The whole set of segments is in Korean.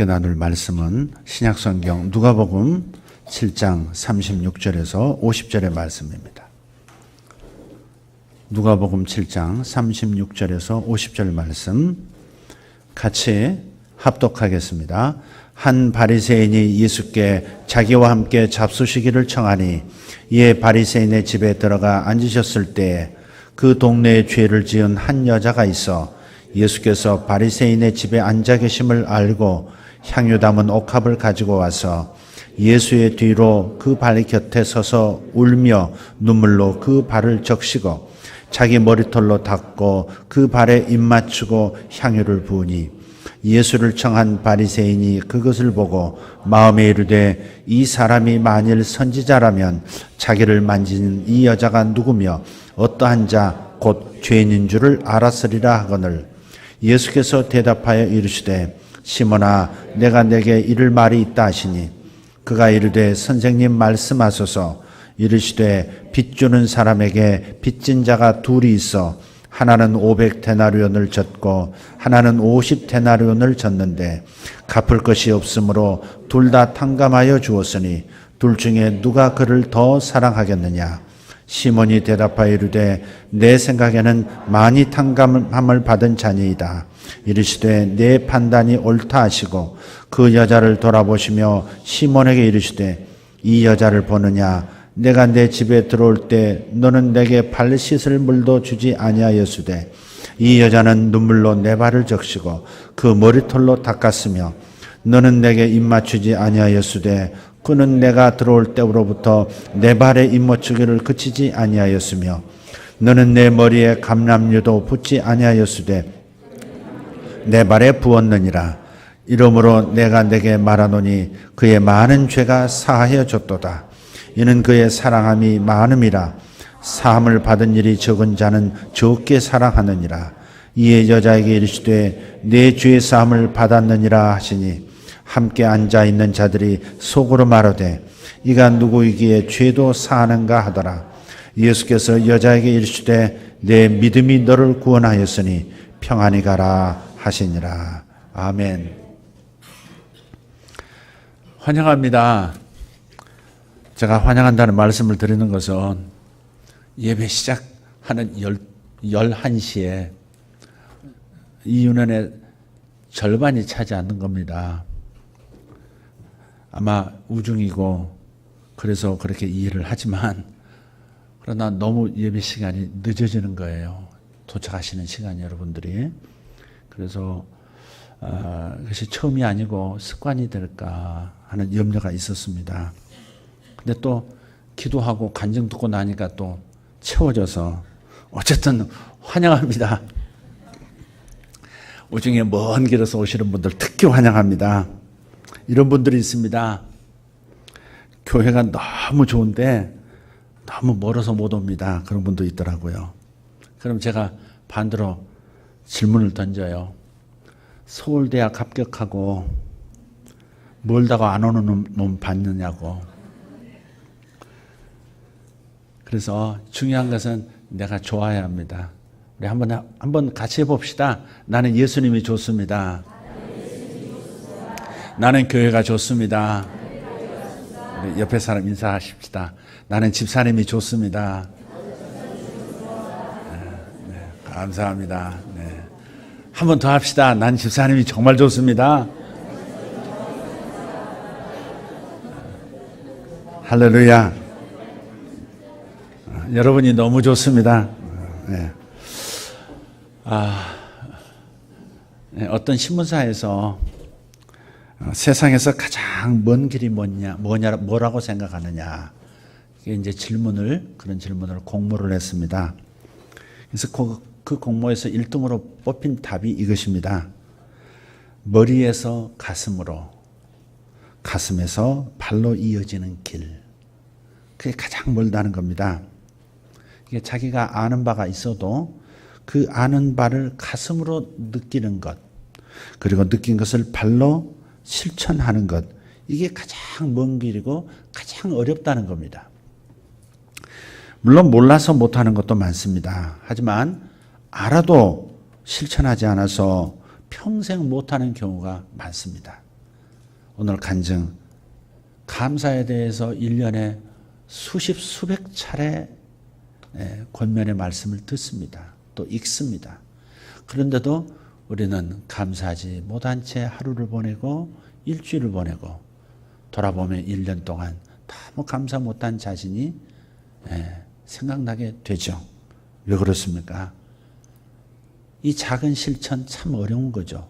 함께 나눌 말씀은 신약성경 누가복음 7장 36절에서 50절의 말씀입니다. 누가복음 7장 36절에서 50절 말씀 같이 합독하겠습니다. 한 바리새인이 예수께 자기와 함께 잡수시기를 청하니 이에 바리새인의 집에 들어가 앉으셨을 때 그 동네에 죄를 지은 한 여자가 있어 예수께서 바리새인의 집에 앉아 계심을 알고 향유 담은 옥합을 가지고 와서 예수의 뒤로 그 발 곁에 서서 울며 눈물로 그 발을 적시고 자기 머리털로 닦고 그 발에 입 맞추고 향유를 부으니 예수를 청한 바리새인이 그것을 보고 마음에 이르되 이 사람이 만일 선지자라면 자기를 만진 이 여자가 누구며 어떠한 자 곧 죄인인 줄을 알았으리라 하거늘 예수께서 대답하여 이르시되 시몬아 내가 내게 이를 말이 있다 하시니 그가 이르되 선생님 말씀하소서. 이르시되 빚 주는 사람에게 빚진 자가 둘이 있어 하나는 500데나리온을 졌고 하나는 50데나리온을 졌는데 갚을 것이 없으므로 둘 다 탕감하여 주었으니 둘 중에 누가 그를 더 사랑하겠느냐. 시몬이 대답하여 이르되 내 생각에는 많이 탕감함을 받은 자니이다. 이르시되 내 판단이 옳다 하시고 그 여자를 돌아보시며 시몬에게 이르시되 이 여자를 보느냐. 내가 내 집에 들어올 때 너는 내게 발 씻을 물도 주지 아니하였으되 이 여자는 눈물로 내 발을 적시고 그 머리털로 닦았으며 너는 내게 입 맞추지 아니하였으되 그는 내가 들어올 때로부터 내 발에 입 맞추기를 그치지 아니하였으며 너는 내 머리에 감람유도 붓지 아니하였으되 내 발에 부었느니라. 이러므로 내가 내게 말하노니 그의 많은 죄가 사하여 줬도다. 이는 그의 사랑함이 많음이라. 사함을 받은 일이 적은 자는 적게 사랑하느니라. 이에 여자에게 이르시되 내 죄 사함을 받았느니라 하시니 함께 앉아 있는 자들이 속으로 말하되 이가 누구이기에 죄도 사하는가 하더라. 예수께서 여자에게 이르시되 내 믿음이 너를 구원하였으니 평안히 가라 하시니라. 아멘. 환영합니다. 제가 환영한다는 말씀을 드리는 것은 예배 시작하는 11시에 이 유년의 절반이 차지 않는 겁니다. 아마 우중이고 그래서 그렇게 이해를 하지만 그러나 너무 예배 시간이 늦어지는 거예요. 도착하시는 시간이 여러분들이. 그래서 그것이 처음이 아니고 습관이 될까 하는 염려가 있었습니다. 근데 또 기도하고 간증 듣고 나니까 또 채워져서 어쨌든 환영합니다. 우중에 먼 길에서 오시는 분들 특히 환영합니다. 이런 분들이 있습니다. 교회가 너무 좋은데 너무 멀어서 못 옵니다. 그런 분도 있더라고요. 그럼 제가 반대로 질문을 던져요. 서울대학 합격하고 멀다가 안 오는 놈 봤느냐고. 그래서 중요한 것은 내가 좋아야 합니다. 우리 한번 같이 해봅시다. 나는 예수님이 좋습니다. 나는 교회가 좋습니다. 우리 옆에 사람 인사하십시다. 나는 집사님이 좋습니다. 네, 감사합니다. 네. 한 번 더 합시다. 난 집사님이 정말 좋습니다. 할렐루야. 여러분이 너무 좋습니다. 네. 어떤 신문사에서 세상에서 가장 먼 길이 뭐라고 생각하느냐. 이게 이제 그런 질문을 공모를 했습니다. 그래서 그 공모에서 1등으로 뽑힌 답이 이것입니다. 머리에서 가슴으로, 가슴에서 발로 이어지는 길. 그게 가장 멀다는 겁니다. 이게 자기가 아는 바가 있어도 그 아는 바를 가슴으로 느끼는 것, 그리고 느낀 것을 발로 실천하는 것, 이게 가장 먼 길이고 가장 어렵다는 겁니다. 물론 몰라서 못하는 것도 많습니다. 하지만 알아도 실천하지 않아서 평생 못하는 경우가 많습니다. 오늘 간증, 감사에 대해서 1년에 수백 차례 권면의 말씀을 듣습니다. 또 읽습니다. 그런데도 우리는 감사하지 못한 채 하루를 보내고 일주일을 보내고 돌아보면 1년 동안 너무 감사 못한 자신이 생각나게 되죠. 왜 그렇습니까? 이 작은 실천 참 어려운 거죠.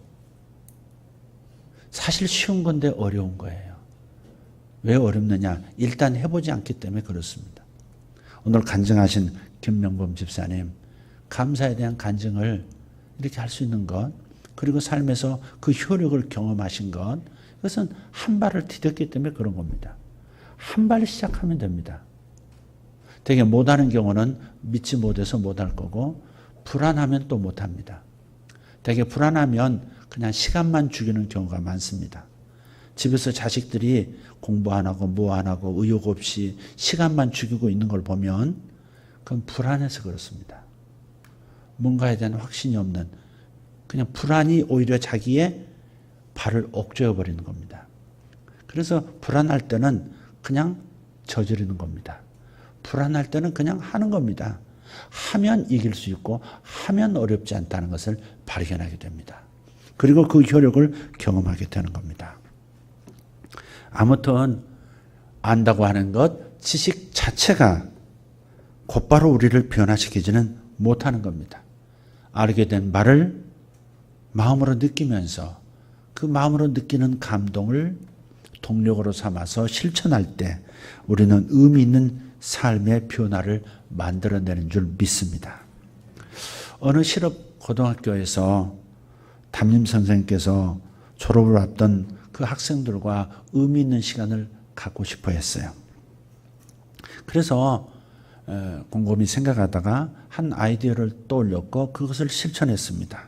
사실 쉬운 건데 어려운 거예요. 왜 어렵느냐? 일단 해보지 않기 때문에 그렇습니다. 오늘 간증하신 김명범 집사님, 감사에 대한 간증을 이렇게 할 수 있는 것, 그리고 삶에서 그 효력을 경험하신 것, 그것은 한 발을 디뎠기 때문에 그런 겁니다. 한 발 시작하면 됩니다. 되게 못하는 경우는 믿지 못해서 못할 거고, 불안하면 또 못합니다. 되게 불안하면 그냥 시간만 죽이는 경우가 많습니다. 집에서 자식들이 공부 안 하고 뭐 안 하고 의욕 없이 시간만 죽이고 있는 걸 보면 그건 불안해서 그렇습니다. 뭔가에 대한 확신이 없는, 그냥 불안이 오히려 자기의 발을 옥죄어 버리는 겁니다. 그래서 불안할 때는 그냥 저지르는 겁니다. 불안할 때는 그냥 하는 겁니다. 하면 이길 수 있고 하면 어렵지 않다는 것을 발견하게 됩니다. 그리고 그 효력을 경험하게 되는 겁니다. 아무튼 안다고 하는 것, 지식 자체가 곧바로 우리를 변화시키지는 못하는 겁니다. 알게 된 말을 마음으로 느끼면서 그 마음으로 느끼는 감동을 동력으로 삼아서 실천할 때 우리는 의미 있는 삶의 변화를 만들어내는 줄 믿습니다. 어느 실업 고등학교에서 담임 선생님께서 졸업을 앞둔 그 학생들과 의미 있는 시간을 갖고 싶어 했어요. 그래서 곰곰이 생각하다가 한 아이디어를 떠올렸고 그것을 실천했습니다.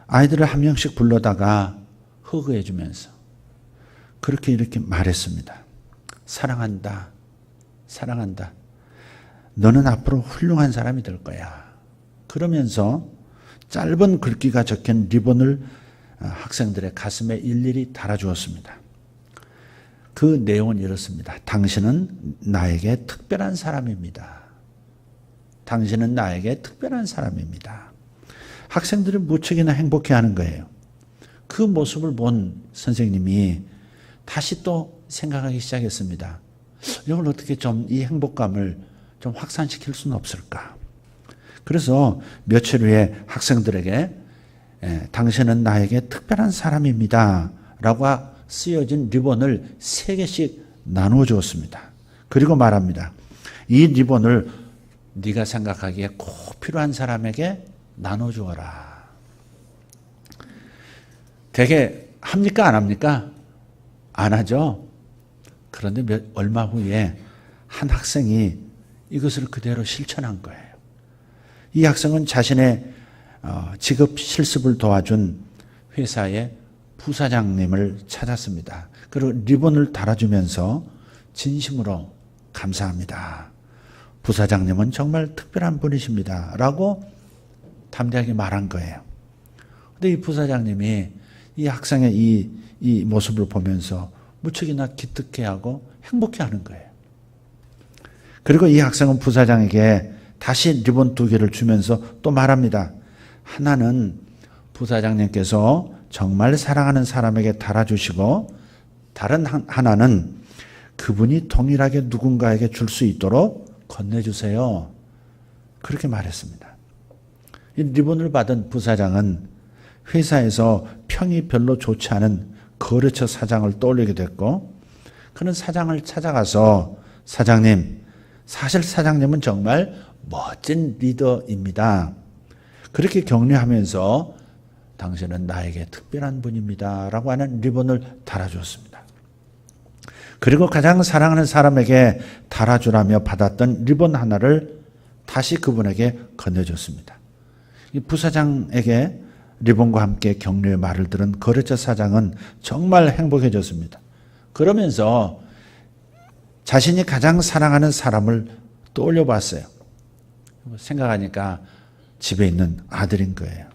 아이들을 한 명씩 불러다가 허그해 주면서 그렇게 이렇게 말했습니다. 사랑한다. 사랑한다. 너는 앞으로 훌륭한 사람이 될 거야. 그러면서 짧은 글귀가 적힌 리본을 학생들의 가슴에 일일이 달아주었습니다. 그 내용은 이렇습니다. 당신은 나에게 특별한 사람입니다. 당신은 나에게 특별한 사람입니다. 학생들이 무척이나 행복해하는 거예요. 그 모습을 본 선생님이 다시 또 생각하기 시작했습니다. 이걸 어떻게 좀 이 행복감을 좀 확산시킬 수는 없을까? 그래서 며칠 후에 학생들에게 당신은 나에게 특별한 사람입니다. 라고 쓰여진 리본을 3개씩 나누어 주었습니다. 그리고 말합니다. 이 리본을 네가 생각하기에 꼭 필요한 사람에게 나눠 주어라. 되게 합니까? 안 합니까? 안 하죠. 그런데 얼마 후에 한 학생이 이것을 그대로 실천한 거예요. 이 학생은 자신의 직업 실습을 도와준 회사의 부사장님을 찾았습니다. 그리고 리본을 달아주면서 진심으로 감사합니다. 부사장님은 정말 특별한 분이십니다. 라고 담대하게 말한 거예요. 근데 이 부사장님이 이 학생의 이 모습을 보면서 무척이나 기특해하고 행복해하는 거예요. 그리고 이 학생은 부사장에게 다시 리본 2개를 주면서 또 말합니다. 하나는 부사장님께서 정말 사랑하는 사람에게 달아주시고 다른 하나는 그분이 동일하게 누군가에게 줄 수 있도록 건네주세요. 그렇게 말했습니다. 이 리본을 받은 부사장은 회사에서 평이 별로 좋지 않은 거래처 사장을 떠올리게 됐고 그는 사장을 찾아가서 사장님, 사실 사장님은 정말 멋진 리더입니다. 그렇게 격려하면서 당신은 나에게 특별한 분입니다. 라고 하는 리본을 달아주었습니다. 그리고 가장 사랑하는 사람에게 달아주라며 받았던 리본 하나를 다시 그분에게 건네줬습니다. 이 부사장에게 리본과 함께 격려의 말을 들은 거래처 사장은 정말 행복해졌습니다. 그러면서 자신이 가장 사랑하는 사람을 떠올려 봤어요. 생각하니까 집에 있는 아들인 거예요.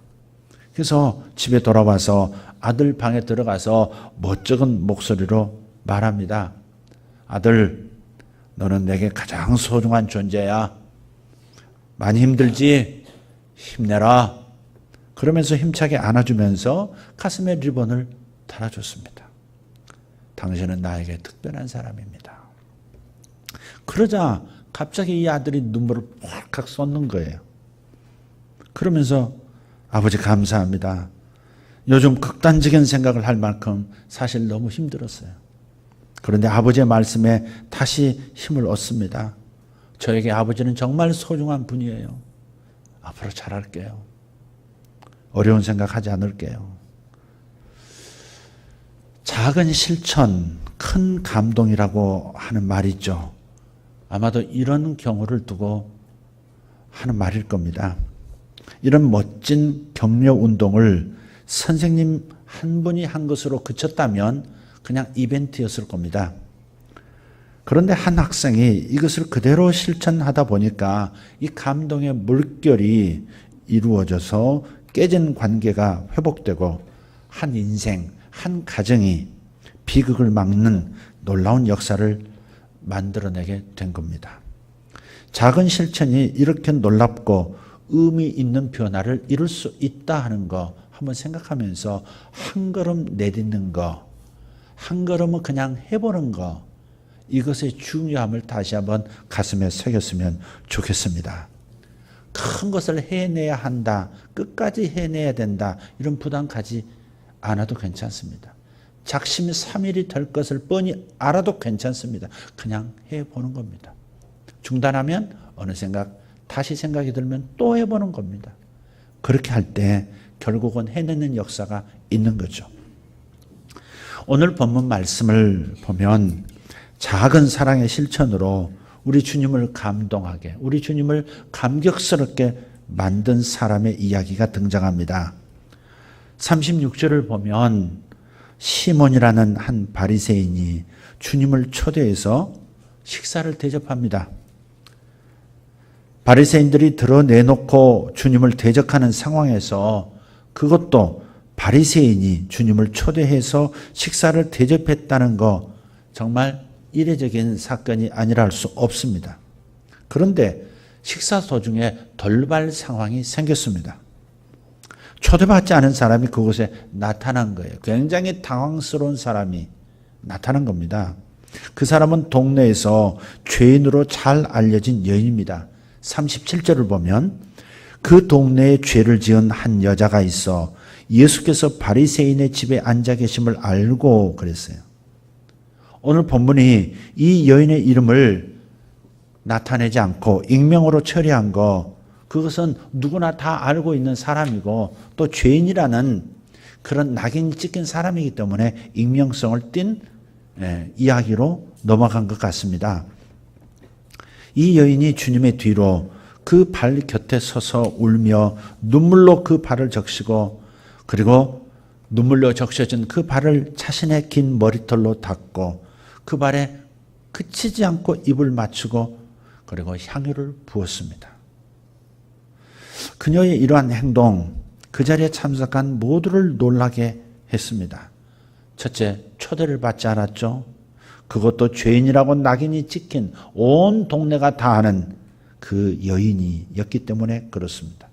그래서 집에 돌아와서 아들 방에 들어가서 멋쩍은 목소리로 말합니다. 아들, 너는 내게 가장 소중한 존재야. 많이 힘들지? 힘내라. 그러면서 힘차게 안아주면서 가슴에 리본을 달아줬습니다. 당신은 나에게 특별한 사람입니다. 그러자 갑자기 이 아들이 눈물을 펄컥 쏟는 거예요. 그러면서 아버지 감사합니다. 요즘 극단적인 생각을 할 만큼 사실 너무 힘들었어요. 그런데 아버지의 말씀에 다시 힘을 얻습니다. 저에게 아버지는 정말 소중한 분이에요. 앞으로 잘할게요. 어려운 생각하지 않을게요. 작은 실천, 큰 감동이라고 하는 말이 있죠. 아마도 이런 경우를 두고 하는 말일 겁니다. 이런 멋진 격려 운동을 선생님 한 분이 한 것으로 그쳤다면 그냥 이벤트였을 겁니다. 그런데 한 학생이 이것을 그대로 실천하다 보니까 이 감동의 물결이 이루어져서 깨진 관계가 회복되고 한 인생, 한 가정이 비극을 막는 놀라운 역사를 만들어내게 된 겁니다. 작은 실천이 이렇게 놀랍고 의미 있는 변화를 이룰 수 있다 하는 거 한번 생각하면서 한 걸음 내딛는 거, 한 걸음은 그냥 해보는 거, 이것의 중요함을 다시 한번 가슴에 새겼으면 좋겠습니다. 큰 것을 해내야 한다, 끝까지 해내야 된다, 이런 부담 가지 않아도 괜찮습니다. 작심삼일이 될 것을 뻔히 알아도 괜찮습니다. 그냥 해보는 겁니다. 중단하면 어느 생각, 다시 생각이 들면 또 해보는 겁니다. 그렇게 할 때 결국은 해내는 역사가 있는 거죠. 오늘 본문 말씀을 보면 작은 사랑의 실천으로 우리 주님을 감동하게, 우리 주님을 감격스럽게 만든 사람의 이야기가 등장합니다. 36절을 보면 시몬이라는 한 바리새인이 주님을 초대해서 식사를 대접합니다. 바리새인들이 드러내놓고 주님을 대적하는 상황에서 그것도 바리새인이 주님을 초대해서 식사를 대접했다는 거 정말 이례적인 사건이 아니라 할 수 없습니다. 그런데 식사 도중에 돌발 상황이 생겼습니다. 초대받지 않은 사람이 그곳에 나타난 거예요. 굉장히 당황스러운 사람이 나타난 겁니다. 그 사람은 동네에서 죄인으로 잘 알려진 여인입니다. 37절을 보면 그 동네에 죄를 지은 한 여자가 있어 예수께서 바리새인의 집에 앉아 계심을 알고 그랬어요. 오늘 본문이 이 여인의 이름을 나타내지 않고 익명으로 처리한 거, 그것은 누구나 다 알고 있는 사람이고 또 죄인이라는 그런 낙인이 찍힌 사람이기 때문에 익명성을 띤 이야기로 넘어간 것 같습니다. 이 여인이 주님의 뒤로 그 발 곁에 서서 울며 눈물로 그 발을 적시고, 그리고 눈물로 적셔진 그 발을 자신의 긴 머리털로 닦고 그 발에 그치지 않고 입을 맞추고 그리고 향유를 부었습니다. 그녀의 이러한 행동, 그 자리에 참석한 모두를 놀라게 했습니다. 첫째, 초대를 받지 않았죠. 그것도 죄인이라고 낙인이 찍힌 온 동네가 다 아는 그 여인이었기 때문에 그렇습니다.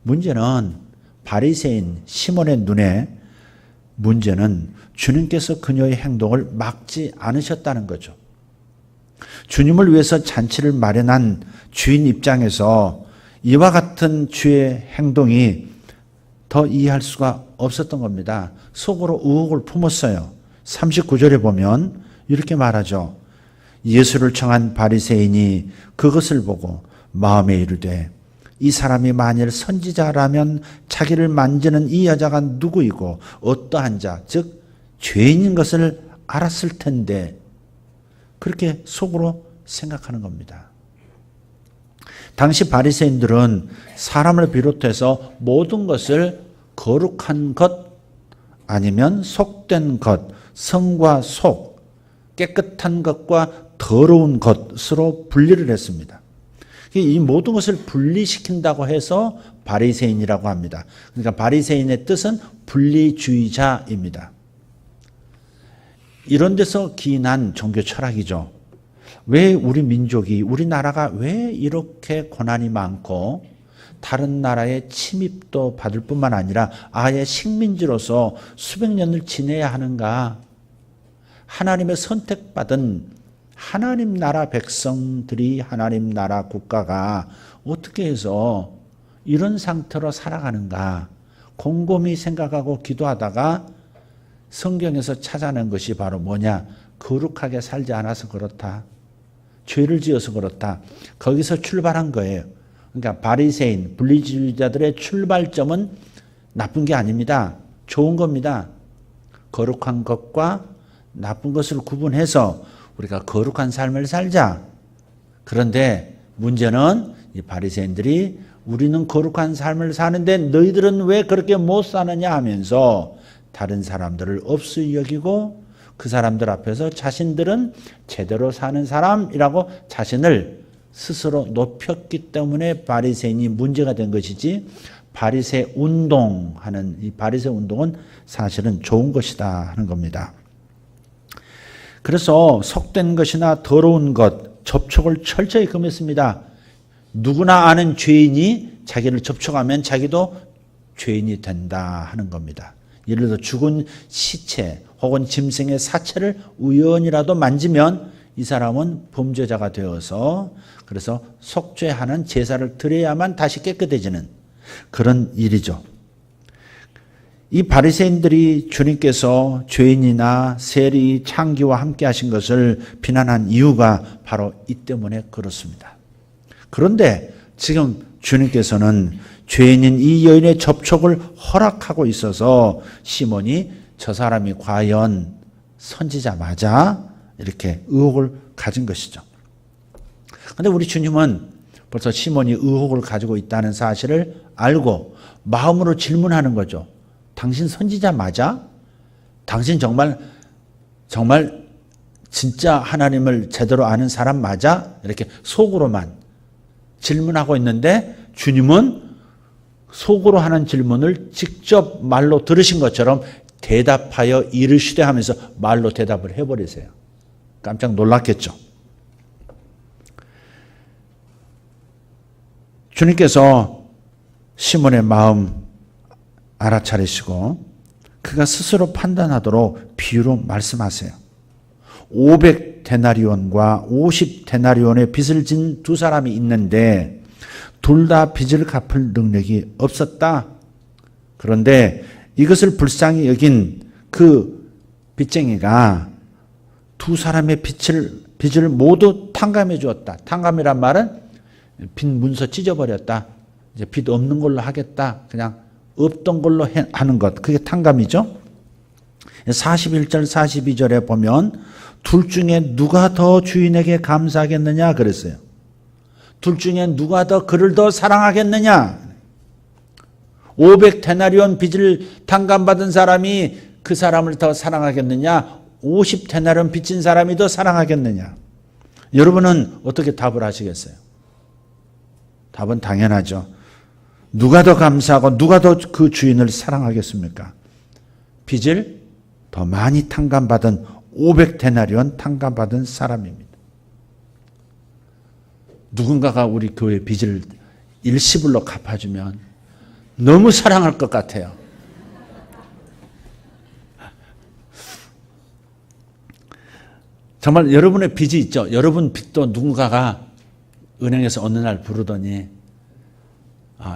문제는 바리새인 시몬의 눈에 문제는 주님께서 그녀의 행동을 막지 않으셨다는 거죠. 주님을 위해서 잔치를 마련한 주인 입장에서 이와 같은 주의 행동이 더 이해할 수가 없었던 겁니다. 속으로 의혹을 품었어요. 39절에 보면 이렇게 말하죠. 예수를 청한 바리새인이 그것을 보고 마음에 이르되 이 사람이 만일 선지자라면 자기를 만지는 이 여자가 누구이고 어떠한 자, 즉 죄인인 것을 알았을 텐데, 그렇게 속으로 생각하는 겁니다. 당시 바리새인들은 사람을 비롯해서 모든 것을 거룩한 것 아니면 속된 것, 성과 속, 깨끗한 것과 더러운 것으로 분리를 했습니다. 이 모든 것을 분리시킨다고 해서 바리새인이라고 합니다. 그러니까 바리새인의 뜻은 분리주의자입니다. 이런 데서 기인한 종교 철학이죠. 왜 우리 민족이, 우리나라가 왜 이렇게 고난이 많고 다른 나라의 침입도 받을 뿐만 아니라 아예 식민지로서 수백 년을 지내야 하는가? 하나님의 선택받은 하나님 나라 백성들이, 하나님 나라 국가가 어떻게 해서 이런 상태로 살아가는가? 곰곰이 생각하고 기도하다가 성경에서 찾아낸 것이 바로 뭐냐? 거룩하게 살지 않아서 그렇다. 죄를 지어서 그렇다. 거기서 출발한 거예요. 그러니까 바리새인, 분리주의자들의 출발점은 나쁜 게 아닙니다. 좋은 겁니다. 거룩한 것과 나쁜 것을 구분해서 우리가 거룩한 삶을 살자. 그런데 문제는 이 바리새인들이 우리는 거룩한 삶을 사는데 너희들은 왜 그렇게 못 사느냐 하면서 다른 사람들을 업수히 여기고 그 사람들 앞에서 자신들은 제대로 사는 사람이라고 자신을 스스로 높였기 때문에 바리새인이 문제가 된 것이지, 바리새 운동하는 이 바리새 운동은 사실은 좋은 것이다 하는 겁니다. 그래서 속된 것이나 더러운 것, 접촉을 철저히 금했습니다. 누구나 아는 죄인이 자기를 접촉하면 자기도 죄인이 된다 하는 겁니다. 예를 들어 죽은 시체 혹은 짐승의 사체를 우연이라도 만지면 이 사람은 범죄자가 되어서 그래서 속죄하는 제사를 드려야만 다시 깨끗해지는 그런 일이죠. 이 바리새인들이 주님께서 죄인이나 세리, 창기와 함께 하신 것을 비난한 이유가 바로 이 때문에 그렇습니다. 그런데 지금 주님께서는 죄인인 이 여인의 접촉을 허락하고 있어서 시몬이 저 사람이 과연 선지자 맞아? 이렇게 의혹을 가진 것이죠. 그런데 우리 주님은 벌써 시몬이 의혹을 가지고 있다는 사실을 알고 마음으로 질문하는 거죠. 당신 선지자 맞아? 당신 정말 진짜 하나님을 제대로 아는 사람 맞아? 이렇게 속으로만 질문하고 있는데 주님은 속으로 하는 질문을 직접 말로 들으신 것처럼 대답하여 이르시되 하면서 말로 대답을 해버리세요. 깜짝 놀랐겠죠. 주님께서 시몬의 마음 알아차리시고 그가 스스로 판단하도록 비유로 말씀하세요. 500데나리온과 50데나리온의 빚을 진 두 사람이 있는데 둘 다 빚을 갚을 능력이 없었다. 그런데 이것을 불쌍히 여긴 그 빚쟁이가 두 사람의 빚을 모두 탕감해 주었다. 탕감이란 말은 빚 문서 찢어버렸다. 이제 빚 없는 걸로 하겠다. 그냥 없던 걸로 하는 것. 그게 탕감이죠. 41절 42절에 보면 둘 중에 누가 더 주인에게 감사하겠느냐 그랬어요. 둘 중에 누가 더 그를 더 사랑하겠느냐. 500데나리온 빚을 탕감받은 사람이 그 사람을 더 사랑하겠느냐, 50데나리온 빚진 사람이 더 사랑하겠느냐. 여러분은 어떻게 답을 하시겠어요? 답은 당연하죠. 누가 더 감사하고 누가 더 그 주인을 사랑하겠습니까? 빚을 더 많이 탕감받은 500데나리온 탕감받은 사람입니다. 누군가가 우리 교회 빚을 일시불로 갚아주면 너무 사랑할 것 같아요. 정말 여러분의 빚이 있죠. 여러분 빚도 누군가가 은행에서 어느 날 부르더니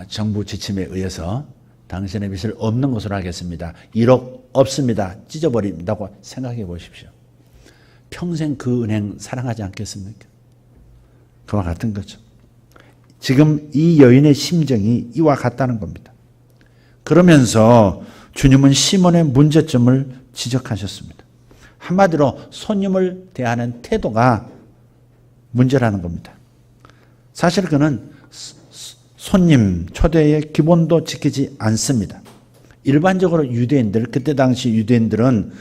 정부 지침에 의해서 당신의 빚을 없는 것으로 하겠습니다. 1억 없습니다. 찢어버린다고 생각해 보십시오. 평생 그 은행 사랑하지 않겠습니까? 그와 같은 거죠. 지금 이 여인의 심정이 이와 같다는 겁니다. 그러면서 주님은 시몬의 문제점을 지적하셨습니다. 한마디로 손님을 대하는 태도가 문제라는 겁니다. 사실 그는 손님 초대의 기본도 지키지 않습니다. 일반적으로 유대인들, 그때 당시 유대인들은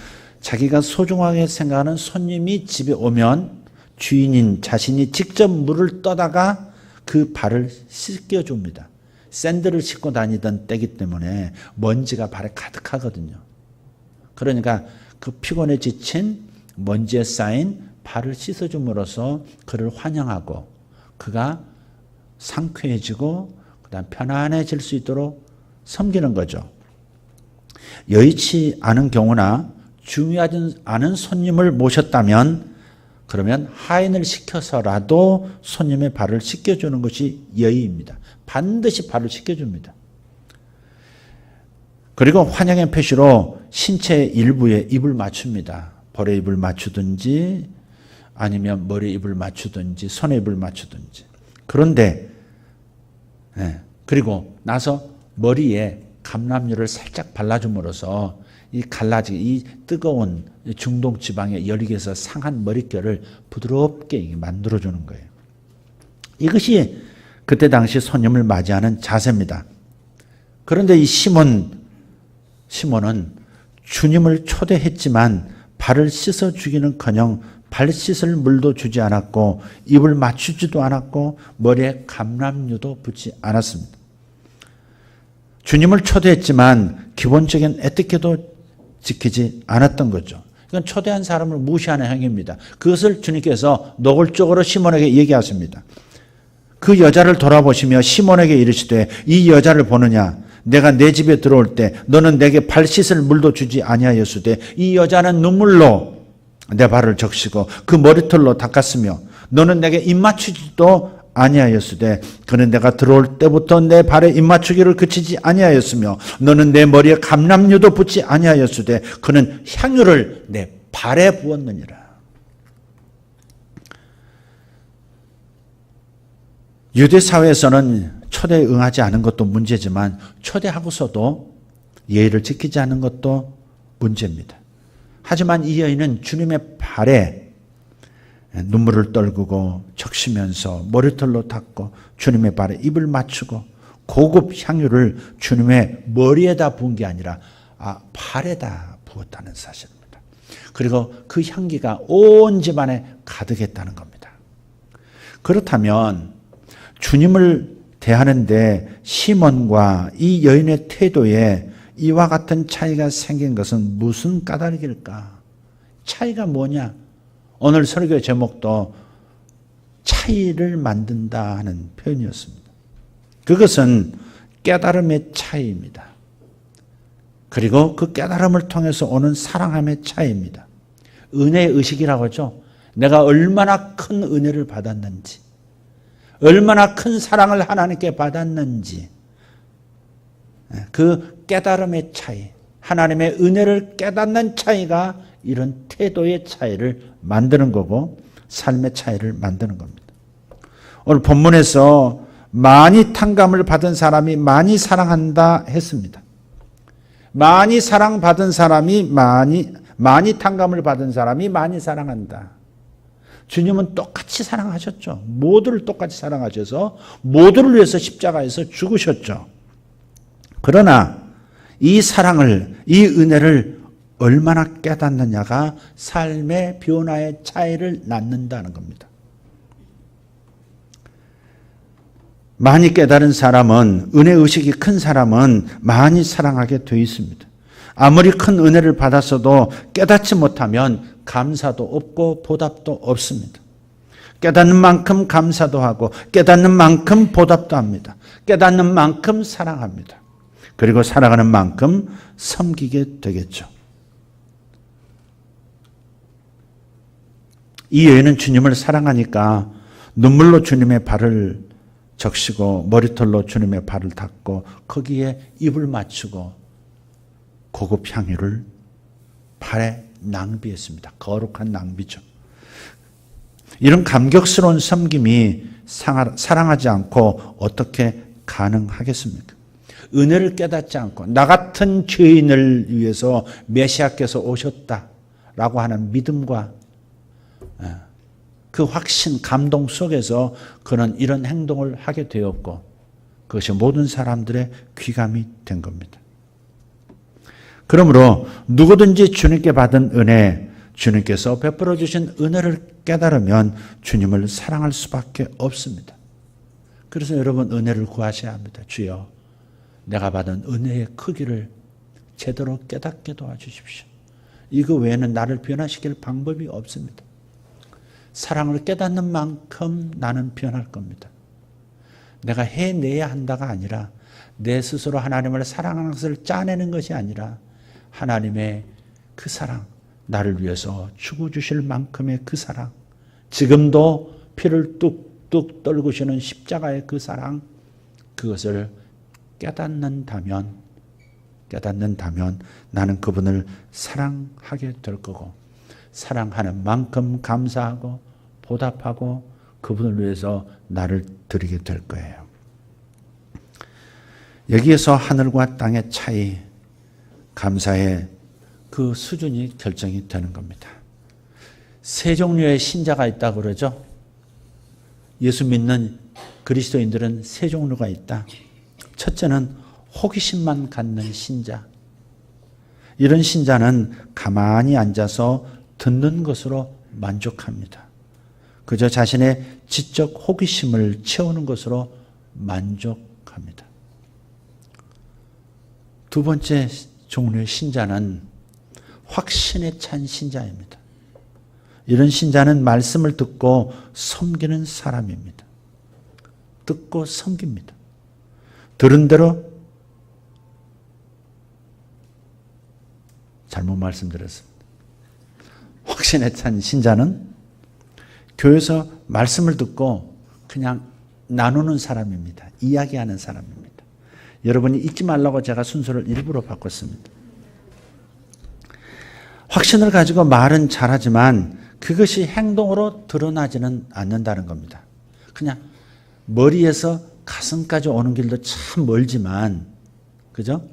자기가 소중하게 생각하는 손님이 집에 오면 주인인 자신이 직접 물을 떠다가 그 발을 씻겨줍니다. 샌들을 신고 다니던 때기 때문에 먼지가 발에 가득하거든요. 그러니까 그 피곤에 지친 먼지에 쌓인 발을 씻어줌으로써 그를 환영하고 그가 상쾌해지고 그다음 편안해질 수 있도록 섬기는 거죠. 여의치 않은 경우나 중요하지 않은 손님을 모셨다면 그러면 하인을 시켜서라도 손님의 발을 씻겨주는 것이 예의입니다. 반드시 발을 씻겨줍니다. 그리고 환영의 표시로 신체 일부에 입을 맞춥니다. 볼에 입을 맞추든지 아니면 머리에 입을 맞추든지 손에 입을 맞추든지. 그런데 그리고 나서 머리에 감람유를 살짝 발라줌으로써 이 뜨거운 중동 지방의 열기에서 상한 머릿결을 부드럽게 만들어주는 거예요. 이것이 그때 당시 손님을 맞이하는 자세입니다. 그런데 이 시몬은 주님을 초대했지만 발을 씻어주기는커녕 발 씻을 물도 주지 않았고 입을 맞추지도 않았고 머리에 감람유도 붓지 않았습니다. 주님을 초대했지만 기본적인 에티켓도 지키지 않았던 거죠. 이건 초대한 사람을 무시하는 행위입니다. 그것을 주님께서 노골적으로 시몬에게 얘기하십니다. 그 여자를 돌아보시며 시몬에게 이르시되 이 여자를 보느냐? 내가 내 집에 들어올 때 너는 내게 발 씻을 물도 주지 아니하였으되 이 여자는 눈물로 내 발을 적시고 그 머리털로 닦았으며 너는 내게 입 맞추지도 아니하였으되 그는 내가 들어올 때부터 내 발에 입 맞추기를 그치지 아니하였으며 너는 내 머리에 감람유도 붓지 아니하였으되 그는 향유를 내 발에 부었느니라. 유대 사회에서는 초대에 응하지 않은 것도 문제지만 초대하고서도 예의를 지키지 않는 것도 문제입니다. 하지만 이 여인은 주님의 발에 눈물을 떨구고 적시면서 머리털로 닦고 주님의 발에 입을 맞추고 고급 향유를 주님의 머리에다 부은 게 아니라 발에다 부었다는 사실입니다. 그리고 그 향기가 온 집안에 가득했다는 겁니다. 그렇다면 주님을 대하는데 시몬과 이 여인의 태도에 이와 같은 차이가 생긴 것은 무슨 까닭일까? 차이가 뭐냐? 오늘 설교의 제목도 차이를 만든다 하는 표현이었습니다. 그것은 깨달음의 차이입니다. 그리고 그 깨달음을 통해서 오는 사랑함의 차이입니다. 은혜의 의식이라고 하죠. 내가 얼마나 큰 은혜를 받았는지, 얼마나 큰 사랑을 하나님께 받았는지, 그 깨달음의 차이, 하나님의 은혜를 깨닫는 차이가 이런 태도의 차이를 만드는 거고 삶의 차이를 만드는 겁니다. 오늘 본문에서 많이 탕감을 받은 사람이 많이 사랑한다 했습니다. 많이 사랑받은 사람이 많이 탕감을 받은 사람이 많이 사랑한다. 주님은 똑같이 사랑하셨죠. 모두를 똑같이 사랑하셔서 모두를 위해서 십자가에서 죽으셨죠. 그러나 이 사랑을, 이 은혜를 얼마나 깨닫느냐가 삶의 변화의 차이를 낳는다는 겁니다. 많이 깨달은 사람은, 은혜의식이 큰 사람은 많이 사랑하게 되어 있습니다. 아무리 큰 은혜를 받았어도 깨닫지 못하면 감사도 없고 보답도 없습니다. 깨닫는 만큼 감사도 하고 깨닫는 만큼 보답도 합니다. 깨닫는 만큼 사랑합니다. 그리고 살아가는 만큼 섬기게 되겠죠. 이 여인은 주님을 사랑하니까 눈물로 주님의 발을 적시고 머리털로 주님의 발을 닦고 거기에 입을 맞추고 고급 향유를 발에 낭비했습니다. 거룩한 낭비죠. 이런 감격스러운 섬김이 사랑하지 않고 어떻게 가능하겠습니까? 은혜를 깨닫지 않고 나 같은 죄인을 위해서 메시아께서 오셨다라고 하는 믿음과 그 확신, 감동 속에서 그는 이런 행동을 하게 되었고 그것이 모든 사람들의 귀감이 된 겁니다. 그러므로 누구든지 주님께 받은 은혜, 주님께서 베풀어 주신 은혜를 깨달으면 주님을 사랑할 수밖에 없습니다. 그래서 여러분 은혜를 구하셔야 합니다. 주여, 내가 받은 은혜의 크기를 제대로 깨닫게 도와주십시오. 이거 외에는 나를 변화시킬 방법이 없습니다. 사랑을 깨닫는 만큼 나는 변할 겁니다. 내가 해내야 한다가 아니라 내 스스로 하나님을 사랑하는 것을 짜내는 것이 아니라 하나님의 그 사랑, 나를 위해서 죽어주실 만큼의 그 사랑, 지금도 피를 뚝뚝 떨구시는 십자가의 그 사랑, 그것을 깨닫는다면 나는 그분을 사랑하게 될 거고, 사랑하는 만큼 감사하고 보답하고 그분을 위해서 나를 드리게 될 거예요. 여기에서 하늘과 땅의 차이, 감사의 그 수준이 결정이 되는 겁니다. 세 종류의 신자가 있다고 그러죠. 예수 믿는 그리스도인들은 세 종류가 있다. 첫째는 호기심만 갖는 신자. 이런 신자는 가만히 앉아서 듣는 것으로 만족합니다. 그저 자신의 지적 호기심을 채우는 것으로 만족합니다. 두 번째 종류의 신자는 확신에 찬 신자입니다. 이런 신자는 말씀을 듣고 섬기는 사람입니다. 듣고 섬깁니다. 들은 대로, 잘못 말씀드렸습니다. 확신에 찬 신자는 교회에서 말씀을 듣고 그냥 나누는 사람입니다. 이야기하는 사람입니다. 여러분이 잊지 말라고 제가 순서를 일부러 바꿨습니다. 확신을 가지고 말은 잘하지만 그것이 행동으로 드러나지는 않는다는 겁니다. 그냥 머리에서 가슴까지 오는 길도 참 멀지만, 그죠?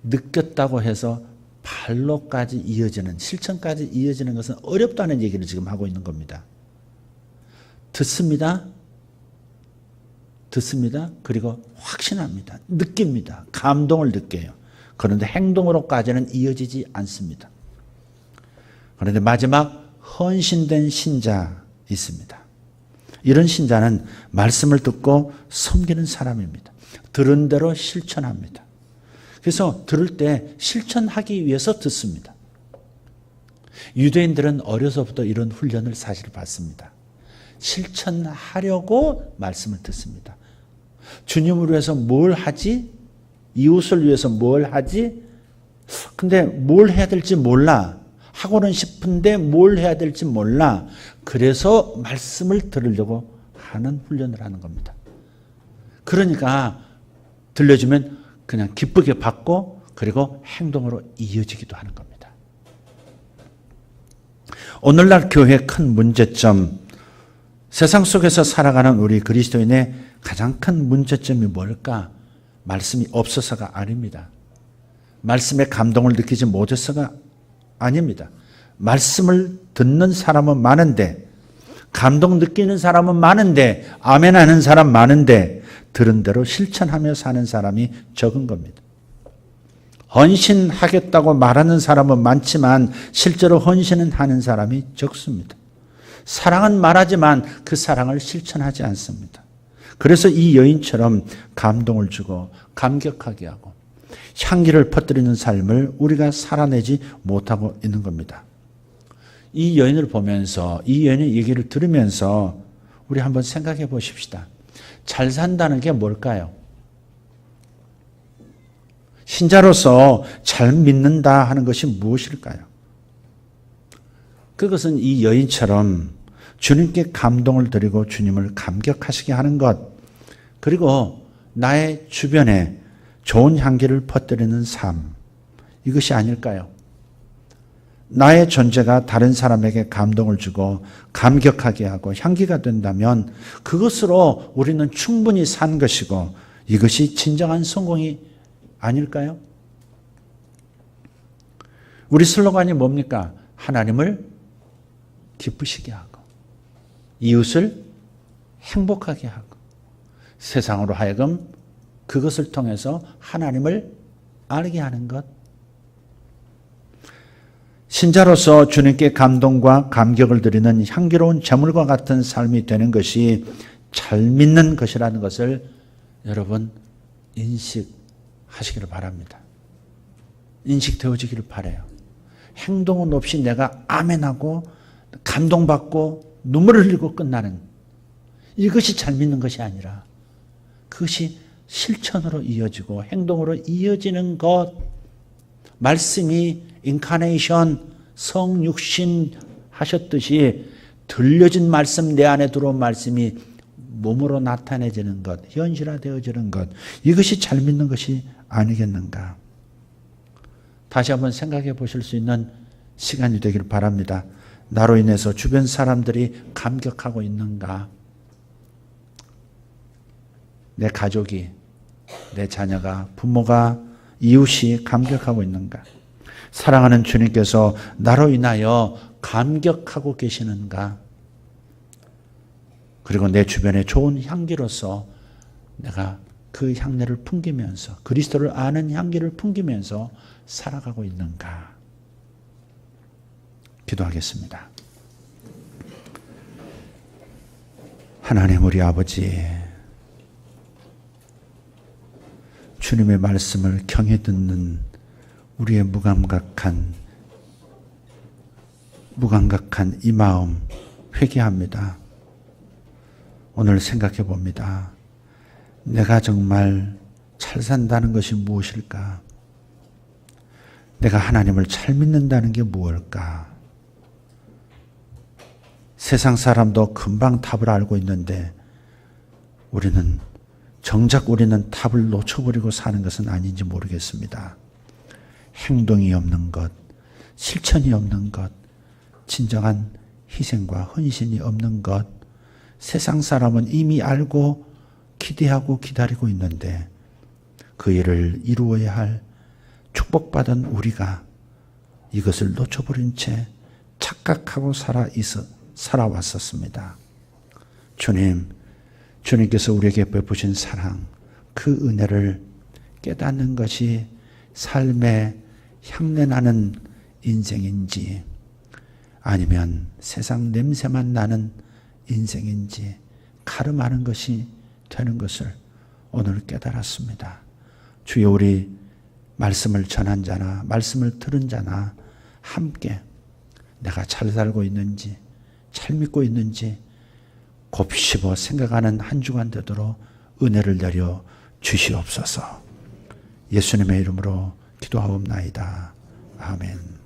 느꼈다고 해서 발로까지 이어지는, 실천까지 이어지는 것은 어렵다는 얘기를 지금 하고 있는 겁니다. 듣습니다. 그리고 확신합니다. 느낍니다. 감동을 느껴요. 그런데 행동으로까지는 이어지지 않습니다. 그런데 마지막 헌신된 신자 있습니다. 이런 신자는 말씀을 듣고 섬기는 사람입니다. 들은 대로 실천합니다. 그래서 들을 때 실천하기 위해서 듣습니다. 유대인들은 어려서부터 이런 훈련을 사실 받습니다. 실천하려고 말씀을 듣습니다. 주님을 위해서 뭘 하지? 이웃을 위해서 뭘 하지? 근데 뭘 해야 될지 몰라. 하고는 싶은데 뭘 해야 될지 몰라. 그래서 말씀을 들으려고 하는 훈련을 하는 겁니다. 그러니까 들려주면 그냥 기쁘게 받고 그리고 행동으로 이어지기도 하는 겁니다. 오늘날 교회의 큰 문제점, 세상 속에서 살아가는 우리 그리스도인의 가장 큰 문제점이 뭘까? 말씀이 없어서가 아닙니다. 말씀의 감동을 느끼지 못해서가 아닙니다. 말씀을 듣는 사람은 많은데, 감동 느끼는 사람은 많은데, 아멘 하는 사람 많은데, 들은 대로 실천하며 사는 사람이 적은 겁니다. 헌신하겠다고 말하는 사람은 많지만 실제로 헌신은 하는 사람이 적습니다. 사랑은 말하지만 그 사랑을 실천하지 않습니다. 그래서 이 여인처럼 감동을 주고 감격하게 하고 향기를 퍼뜨리는 삶을 우리가 살아내지 못하고 있는 겁니다. 이 여인을 보면서, 이 여인의 얘기를 들으면서 우리 한번 생각해 보십시다. 잘 산다는 게 뭘까요? 신자로서 잘 믿는다 하는 것이 무엇일까요? 그것은 이 여인처럼 주님께 감동을 드리고 주님을 감격하시게 하는 것, 그리고 나의 주변에 좋은 향기를 퍼뜨리는 삶, 이것이 아닐까요? 나의 존재가 다른 사람에게 감동을 주고 감격하게 하고 향기가 된다면 그것으로 우리는 충분히 산 것이고 이것이 진정한 성공이 아닐까요? 우리 슬로건이 뭡니까? 하나님을 기쁘시게 하고 이웃을 행복하게 하고 세상으로 하여금 그것을 통해서 하나님을 알게 하는 것. 신자로서 주님께 감동과 감격을 드리는 향기로운 제물과 같은 삶이 되는 것이 잘 믿는 것이라는 것을 여러분 인식하시기를 바랍니다. 인식되어지기를 바라요. 행동은 없이 내가 아멘하고 감동받고 눈물을 흘리고 끝나는 이것이 잘 믿는 것이 아니라 그것이 실천으로 이어지고 행동으로 이어지는 것, 말씀이 인카네이션 성육신 하셨듯이 들려진 말씀, 내 안에 들어온 말씀이 몸으로 나타내지는 것, 현실화되어지는 것, 이것이 잘 믿는 것이 아니겠는가. 다시 한번 생각해 보실 수 있는 시간이 되길 바랍니다. 나로 인해서 주변 사람들이 감격하고 있는가? 내 가족이, 내 자녀가, 부모가, 이웃이 감격하고 있는가? 사랑하는 주님께서 나로 인하여 감격하고 계시는가? 그리고 내 주변에 좋은 향기로서 내가 그 향기를 풍기면서 그리스도를 아는 향기를 풍기면서 살아가고 있는가? 기도하겠습니다. 하나님 우리 아버지, 주님의 말씀을 경히 듣는 우리의 무감각한 이 마음 회개합니다. 오늘 생각해 봅니다. 내가 정말 잘 산다는 것이 무엇일까? 내가 하나님을 잘 믿는다는 게 무엇일까? 세상 사람도 금방 답을 알고 있는데 정작 우리는 답을 놓쳐버리고 사는 것은 아닌지 모르겠습니다. 행동이 없는 것, 실천이 없는 것, 진정한 희생과 헌신이 없는 것, 세상 사람은 이미 알고 기대하고 기다리고 있는데 그 일을 이루어야 할 축복받은 우리가 이것을 놓쳐버린 채 착각하고 살아왔었습니다. 주님께서 우리에게 베푸신 사랑, 그 은혜를 깨닫는 것이 삶의 향내나는 인생인지 아니면 세상 냄새만 나는 인생인지 가름하는 것이 되는 것을 오늘 깨달았습니다. 주여, 우리 말씀을 전한 자나 말씀을 들은 자나 함께 내가 잘 살고 있는지 잘 믿고 있는지 곱씹어 생각하는 한 주간 되도록 은혜를 내려 주시옵소서. 예수님의 이름으로 기도하옵나이다. 아멘.